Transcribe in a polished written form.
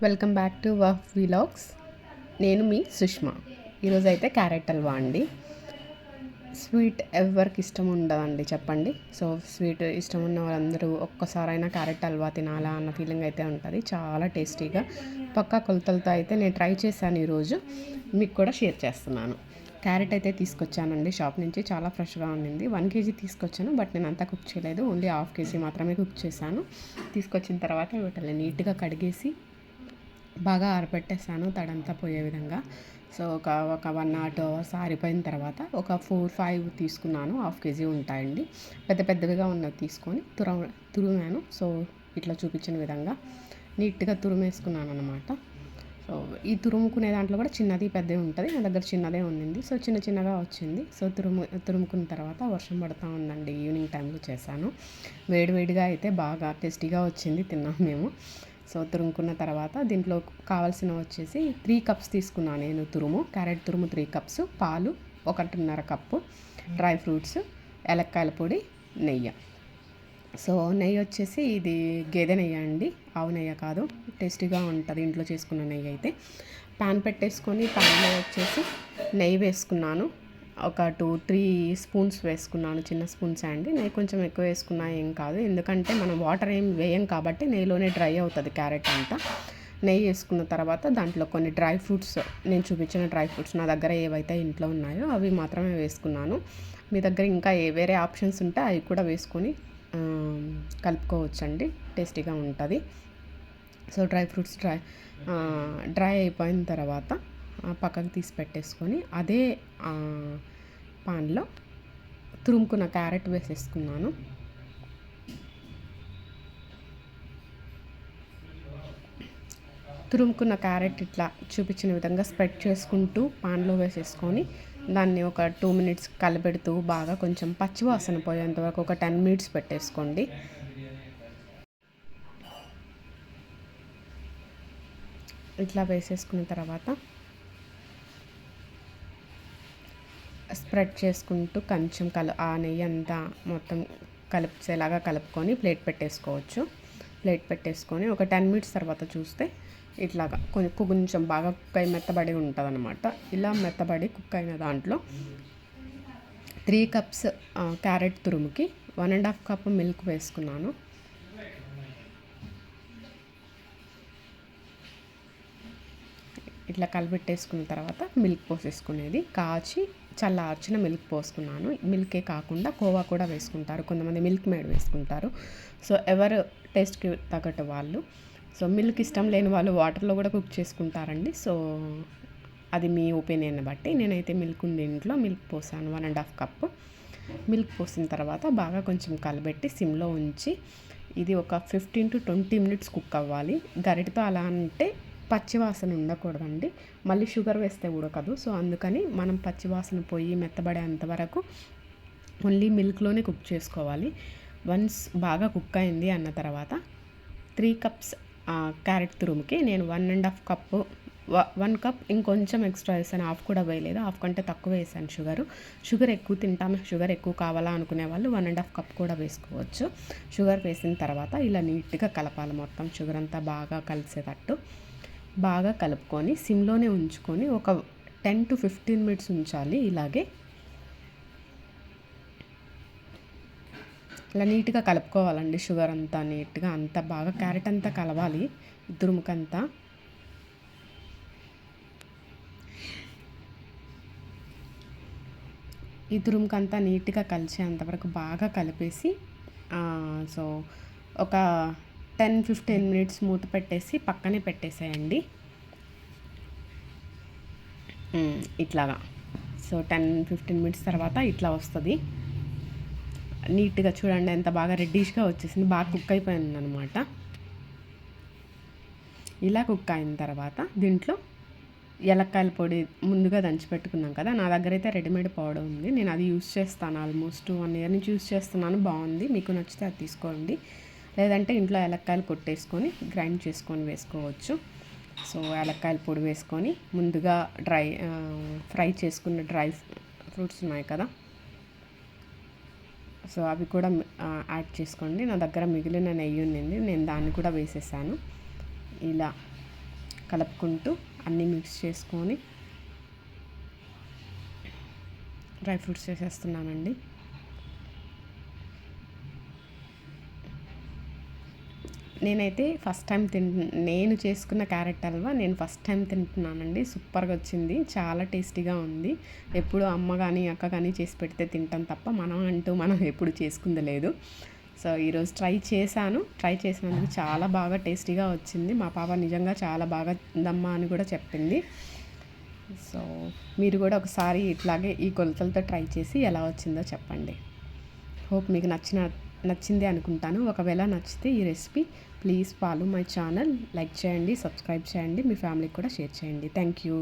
Welcome back to Waqf vlogs. నేను మీ సుష్మా. ఈరోజు అయితే క్యారెట్ హల్వా అండి. స్వీట్ ఎవరికి ఇష్టం ఉండదండి చెప్పండి. సో స్వీట్ ఇష్టం ఉన్న వాళ్ళందరూ ఒక్కసారైనా క్యారెట్ హల్వా తినాలా అన్న ఫీలింగ్ అయితే ఉంటుంది. చాలా టేస్టీగా పక్కా కొలతలతో అయితే నేను ట్రై చేశాను. ఈరోజు మీకు కూడా షేర్ చేస్తున్నాను. క్యారెట్ అయితే తీసుకొచ్చానండి షాప్ నుంచి. చాలా ఫ్రెష్గా ఉండింది. 1 kg తీసుకొచ్చాను, బట్ నేను అంతా కుక్ చేయలేదు. ఓన్లీ ½ kg మాత్రమే కుక్ చేశాను. తీసుకొచ్చిన తర్వాత వీటిని నీట్గా కడిగేసి బాగా ఆరబెట్టేసాను తడంతా పోయే విధంగా. సో ఒక 1 or 2 hours ఆరిపోయిన తర్వాత ఒక 4-5 తీసుకున్నాను. ½ kg ఉంటాయండి. పెద్ద పెద్దవిగా ఉన్నది తీసుకొని తురిమాను. సో ఇట్లా చూపించిన విధంగా నీట్గా తురిమేసుకున్నాను అనమాట. సో ఈ తురుముకునే దాంట్లో కూడా చిన్నది పెద్దది ఉంటుంది. నా దగ్గర చిన్నదే ఉండింది. సో చిన్నగా వచ్చింది. సో తురుముకున్న తర్వాత వర్షం పడుతూ ఉందండి. ఈవినింగ్ టైంలో చేశాను. వేడివేడిగా అయితే బాగా టేస్టీగా వచ్చింది. తిన్నాం మేము. సో తురుముకున్న తర్వాత దీంట్లో కావాల్సినవి వచ్చేసి 3 cups తీసుకున్నాను నేను. క్యారెట్ తురుము 3 cups, పాలు 1.5 కప్పు, డ్రై ఫ్రూట్స్, ఏలక్కాయల పొడి, నెయ్యి. సో నెయ్యి వచ్చేసి ఇది గేదె నెయ్యి అండి, ఆవు నెయ్యి కాదు. టేస్టీగా ఉంటుంది ఇంట్లో చేసుకున్న నెయ్యి అయితే. ప్యాన్ పెట్టేసుకొని ప్యాన్లో వచ్చేసి నెయ్యి వేసుకున్నాను. ఒక 2-3 స్పూన్స్ వేసుకున్నాను. చిన్న స్పూన్స్ అండి. నెయ్యి కొంచెం ఎక్కువ వేసుకున్నా ఏం కాదు, ఎందుకంటే మనం వాటర్ ఏం వేయం కాబట్టి నెయ్యిలోనే డ్రై అవుతుంది క్యారెట్ అంతా. నెయ్యి వేసుకున్న తర్వాత దాంట్లో కొన్ని డ్రై ఫ్రూట్స్, నేను చూపించిన డ్రై ఫ్రూట్స్ నా దగ్గర ఏవైతే ఇంట్లో ఉన్నాయో అవి మాత్రమే వేసుకున్నాను. మీ దగ్గర ఇంకా వేరే ఆప్షన్స్ ఉంటే అవి కూడా వేసుకొని కలుపుకోవచ్చండి. టేస్టీగా ఉంటుంది. సో డ్రై ఫ్రూట్స్ డ్రై అయిపోయిన తర్వాత పక్కకు తీసి పెట్టేసుకొని అదే పాన్లో తురుముకున్న క్యారెట్ వేసేసుకున్నాను. తురుముకున్న క్యారెట్ ఇట్లా చూపించిన విధంగా స్ప్రెడ్ చేసుకుంటూ పాన్లో వేసేసుకొని దాన్ని ఒక 2 minutes కలపెడుతూ బాగా కొంచెం పచ్చివాసన పోయేంత వరకు ఒక 10 minutes పెట్టేసుకోండి. ఇట్లా వేసేసుకున్న తర్వాత స్ప్రెడ్ చేసుకుంటూ కొంచెం ఆ నెయ్యి అంతా మొత్తం కలిపేలాగా కలుపుకొని ప్లేట్ పెట్టేసుకోవచ్చు. ప్లేట్ పెట్టేసుకొని ఒక 10 minutes తర్వాత చూస్తే ఇట్లాగా కొంచెం బాగా కుక్ అయి మెత్తబడి ఉంటుంది అనమాట. ఇలా మెత్తబడి కుక్ అయిన దాంట్లో 3 cups క్యారెట్ తురుముకి 1.5 cup మిల్క్ వేసుకున్నాను. ఇట్లా కలిపెట్టేసుకున్న తర్వాత మిల్క్ పోసేసుకునేది కాచి చల్లార్చిన మిల్క్ పోసుకున్నాను. మిల్కే కాకుండా కోవా కూడా వేసుకుంటారు, కొంతమంది మిల్క్ మేడ్ వేసుకుంటారు. సో ఎవరు టేస్ట్కి తగ్గట్టు వాళ్ళు. సో మిల్క్ ఇష్టం లేని వాళ్ళు వాటర్లో కూడా కుక్ చేసుకుంటారండి. సో అది మీ ఒపీనియన్ బట్టి. నేనైతే మిల్క్ ఉంది ఇంట్లో, మిల్క్ పోసాను 1.5 cup. మిల్క్ పోసిన తర్వాత బాగా కొంచెం కలబెట్టి సిమ్లో ఉంచి ఇది ఒక 15 to 20 minutes కుక్ అవ్వాలి. గరిటతో అలా అంటే పచ్చివాసన ఉండకూడదండి, మళ్ళీ షుగర్ వేస్తే ఉడకదు. సో అందుకని మనం పచ్చివాసన పోయి మెత్తబడేంత వరకు ఓన్లీ మిల్క్లోనే కుక్ చేసుకోవాలి. వన్స్ బాగా కుక్ అయింది అన్న తర్వాత 3 cups క్యారెట్ తురుముకి నేను 1.5 cup, 1 cup ఇంకొంచెం ఎక్స్ట్రా వేసాను. హాఫ్ కూడా వేయలేదు, హాఫ్ కంటే తక్కువ వేసాను. షుగర్ ఎక్కువ తింటాము, షుగర్ ఎక్కువ కావాలా అనుకునే వాళ్ళు 1.5 cup కూడా వేసుకోవచ్చు. షుగర్ వేసిన తర్వాత ఇలా నీట్గా కలపాలి. మొత్తం షుగర్ అంతా బాగా కలిసేటట్టు బాగా కలుపుకొని సిమ్లోనే ఉంచుకొని ఒక 10 to 15 minutes ఉంచాలి. ఇలాగే ఇలా నీట్గా కలుపుకోవాలండి. షుగర్ అంతా నీట్గా అంతా బాగా క్యారెట్ అంతా కలవాలి. తురుముకంతా ఈ తురుముకంతా నీట్గా కలిసేంతవరకు బాగా కలిపేసి సో ఒక 10-15 minutes మూత పెట్టేసి పక్కనే పెట్టేసేయండి. ఇట్లాగా. సో 10-15 minutes తర్వాత ఇట్లా వస్తుంది. నీట్గా చూడండి ఎంత బాగా రెడ్డిష్గా వచ్చేసింది, బాగా కుక్ అయిపోయింది అనమాట. ఇలా కుక్ అయిన తర్వాత దీంట్లో ఏలక్కాయల పొడి ముందుగా దంచి పెట్టుకున్నాం కదా, నా దగ్గర అయితే రెడీమేడ్ పౌడర్ ఉంది. నేను అది యూస్ చేస్తాను. ఆల్మోస్ట్ 1 year నుంచి యూస్ చేస్తున్నాను. బాగుంది. మీకు నచ్చితే అది తీసుకోండి. లేదంటే ఇంట్లో ఏలక్కాయలు కొట్టేసుకొని గ్రైండ్ చేసుకొని వేసుకోవచ్చు. సో ఏలక్కాయల పొడి వేసుకొని ముందుగా ఫ్రై చేసుకున్న డ్రై ఫ్రూట్స్ ఉన్నాయి కదా, సో అవి కూడా యాడ్ చేసుకోండి. నా దగ్గర మిగిలిన నెయ్యి ఉన్నింది, నేను దాన్ని కూడా వేసేసాను. ఇలా కలుపుకుంటూ అన్నీ మిక్స్ చేసుకొని డ్రై ఫ్రూట్స్ వేసేస్తున్నానండి. నేనైతే నేను చేసుకున్న క్యారెట్ హల్వా నేను ఫస్ట్ టైం తింటున్నానండి. సూపర్గా వచ్చింది, చాలా టేస్టీగా ఉంది. ఎప్పుడు అమ్మ కానీ అక్క కానీ చేసి పెడితే తింటాం తప్ప మనం ఎప్పుడు చేసుకుంది లేదు. సో ఈరోజు ట్రై చేసినందుకు చాలా బాగా టేస్టీగా వచ్చింది. మా పాప నిజంగా చాలా బాగా ఉందమ్మా అని కూడా చెప్పింది. సో మీరు కూడా ఒకసారి ఇట్లాగే ఈ కొలతలతో ట్రై చేసి ఎలా వచ్చిందో చెప్పండి. హోప్ మీకు నచ్చింది అనుకుంటాను. ఒకవేళ నచ్చితే ఈ recipe please follow my channel, like చేయండి, సబ్స్క్రైబ్ చేయండి, మీ ఫ్యామిలీకి కూడా షేర్ చేయండి. Thank you.